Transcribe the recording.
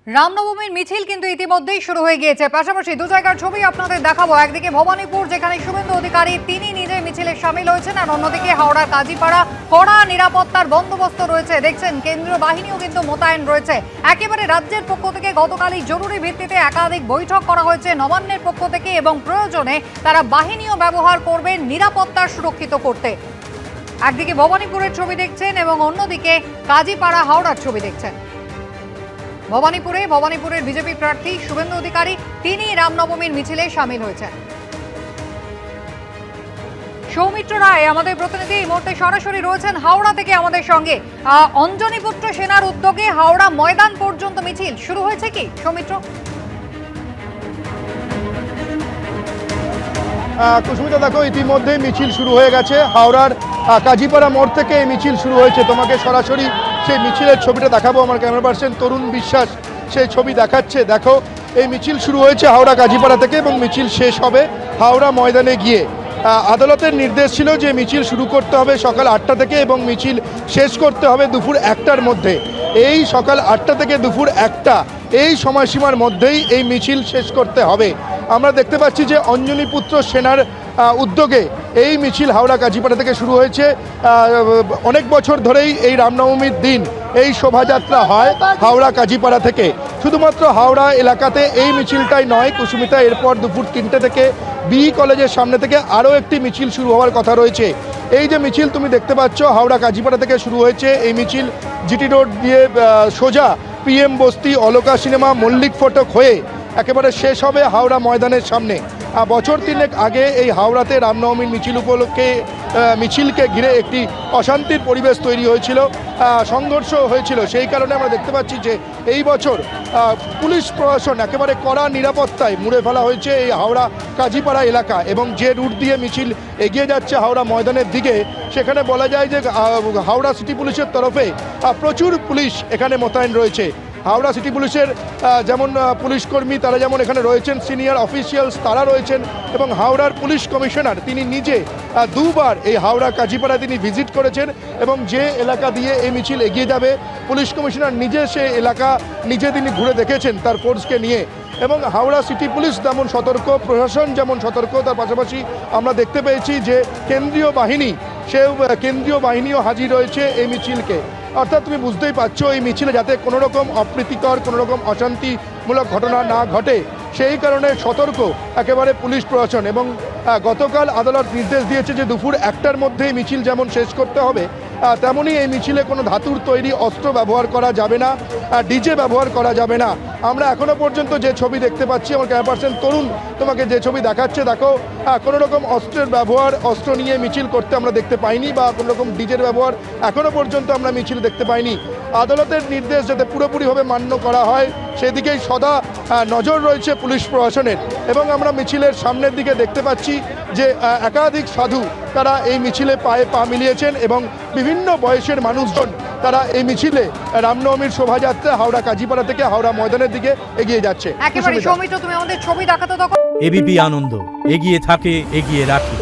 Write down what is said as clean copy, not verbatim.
রামনবমীর মিছিল কিন্তু ইতিমধ্যেই শুরু হয়ে গিয়েছে। পাশাপাশি দু জায়গার ছবি আপনাদের দেখাবো। একদিকে ভবানীপুর, যেখানে শুভেন্দু অধিকারী তিনি নিজে মিছিলে সামিল হয়েছেন, আর অন্যদিকে হাওড়ার কাজীপাড়া কড়া নিরাপত্তার বন্দোবস্ত রয়েছে। দেখছেন কেন্দ্রীয় বাহিনীও কিন্তু মোতায়েন রয়েছে। একেবারে রাজ্যের পক্ষ থেকে গতকালই জরুরি ভিত্তিতে একাধিক বৈঠক করা হয়েছে নবান্নের পক্ষ থেকে, এবং প্রয়োজনে তারা বাহিনীও ব্যবহার করবেন নিরাপত্তা সুরক্ষিত করতে। একদিকে ভবানীপুরের ছবি দেখছেন এবং অন্যদিকে কাজীপাড়া হাওড়ার ছবি দেখছেন। ভবানীপুরের বিজেপি প্রার্থী শুভেন্দু অধিকারী তিনি রামনবমীর মিছিলে সামিল হয়েছেন। সৌমিত্র রায় আমাদের প্রতিনিধি এই মুহূর্তে সরাসরি রয়েছেন হাওড়া থেকে আমাদের সঙ্গে। অঞ্জনীপুত্র সেনার উদ্যোগে হাওড়া ময়দান পর্যন্ত মিছিল শুরু হয়েছে কি সৌমিত্র? কুসুমিতা, দেখো ইতিমধ্যেই মিছিল শুরু হয়ে গেছে। হাওড়ার কাজীপাড়া মোড় থেকে এই মিছিল শুরু হয়েছে। তোমাকে সরাসরি সেই মিছিলের ছবিটা দেখাবো। আমার ক্যামেরা পার্সন তরুণ বিশ্বাস সেই ছবি দেখাচ্ছে। দেখো, এই মিছিল শুরু হয়েছে হাওড়া কাজীপাড়া থেকে এবং মিছিল শেষ হবে হাওড়া ময়দানে গিয়ে। আদালতের নির্দেশ ছিল যে মিছিল শুরু করতে হবে সকাল 8টা থেকে এবং মিছিল শেষ করতে হবে দুপুর 1টার মধ্যে। এই সকাল 8টা থেকে দুপুর 1টা এই সময়সীমার মধ্যেই এই মিছিল শেষ করতে হবে। আমরা দেখতে পাচ্ছি যে অঞ্জনীপুত্র সেনার উদ্যোগে এই মিছিল হাওড়া কাজীপাড়া থেকে শুরু হয়েছে। অনেক বছর ধরেই এই রামনবমীর দিন এই শোভাযাত্রা হয় হাওড়া কাজীপাড়া থেকে। শুধুমাত্র হাওড়া এলাকাতে এই মিছিলটাই নয় কুসুমিতা, এরপর দুপুর 3টে থেকে বি কলেজের সামনে থেকে আরও একটি মিছিল শুরু হওয়ার কথা রয়েছে। এই যে মিছিল তুমি দেখতে পাচ্ছ হাওড়া কাজীপাড়া থেকে শুরু হয়েছে, এই মিছিল জিটি রোড দিয়ে সোজা পিএম বস্তি, অলোকা সিনেমা, মল্লিক ফটক হয়ে একেবারে শেষ হবে হাওড়া ময়দানের সামনে। বছর 3 আগে এই হাওড়াতে রামনবমীর মিছিল উপলক্ষে মিছিলকে ঘিরে একটি অশান্তির পরিবেশ তৈরি হয়েছিল, সংঘর্ষ হয়েছিল। সেই কারণে আমরা দেখতে পাচ্ছি যে এই বছর পুলিশ প্রশাসন একেবারে কড়া নিরাপত্তায় মুড়ে ফেলা হয়েছে এই হাওড়া কাজীপাড়া এলাকা, এবং যে রুট দিয়ে মিছিল এগিয়ে যাচ্ছে হাওড়া ময়দানের দিকে, সেখানে বলা যায় যে হাওড়া সিটি পুলিশের তরফে প্রচুর পুলিশ এখানে মোতায়েন রয়েছে। হাওড়া সিটি পুলিশের যেমন পুলিশ কর্মী তারা যেমন এখানে রয়েছেন, সিনিয়র অফিসিয়ালস তারা রয়েছেন, এবং হাওড়ার পুলিশ কমিশনার তিনি নিজে দুবার এই হাওড়া কাজীপাড়া তিনি ভিজিট করেছেন, এবং যে এলাকা দিয়ে এই মিছিল এগিয়ে যাবে পুলিশ কমিশনার নিজে সে এলাকা নিজে তিনি ঘুরে দেখেছেন তার ফোর্সকে নিয়ে। এবং হাওড়া সিটি পুলিশ যেমন সতর্ক, প্রশাসন যেমন সতর্ক, তার পাশাপাশি আমরা দেখতে পেয়েছি যে কেন্দ্রীয় বাহিনীও হাজির রয়েছে এই মিছিলকে। অর্থাৎ তুমি বুঝতেই পারছো এই মিছিলে যাতে কোনো রকম অপ্রীতিকর, কোনো রকম অশান্তিমূলক ঘটনা না ঘটে সেই কারণে সতর্ক একেবারে পুলিশ প্রশাসন। এবং গতকাল আদালত নির্দেশ দিয়েছে যে দুপুর 1টার মধ্যেই মিছিল যেমন শেষ করতে হবে, তেমনই এই মিছিলে কোনো ধাতুর তৈরি অস্ত্র ব্যবহার করা যাবে না, ডিজে ব্যবহার করা যাবে না। আমরা এখনো পর্যন্ত যে ছবি দেখতে পাচ্ছি, আমার ক্যামেরা পার্সন তরুণ তোমাকে যে ছবি দেখাচ্ছে, দেখো কোনো রকম অস্ত্র নিয়ে মিছিল করতে আমরা দেখতে পাইনি, বা কোনো রকম ডিজের ব্যবহার এখনো পর্যন্ত আমরা মিছিল দেখতে পাইনি। আদালতের নির্দেশ যাতে পুরোপুরিভাবে মান্য করা হয় সেদিকেই সদা নজর রয়েছে পুলিশ প্রশাসনের। এবং আমরা মিছিলের সামনের দিকে দেখতে পাচ্ছি যে একাধিক সাধু তারা এই মিছিলে পায়ে পা মিলিয়েছেন, এবং বিভিন্ন বয়সের মানুষজন তারা এই মিছিলে রামনবমীর শোভাযাত্রা হাওড়া কাজীপাড়া থেকে হাওড়া ময়দানের দিকে এগিয়ে যাচ্ছে। একেবারে সৌমিত্র, তুমি আমাদের ছবি দেখাতে। এবিপি আনন্দ এগিয়ে থাকে, এগিয়ে রাখে।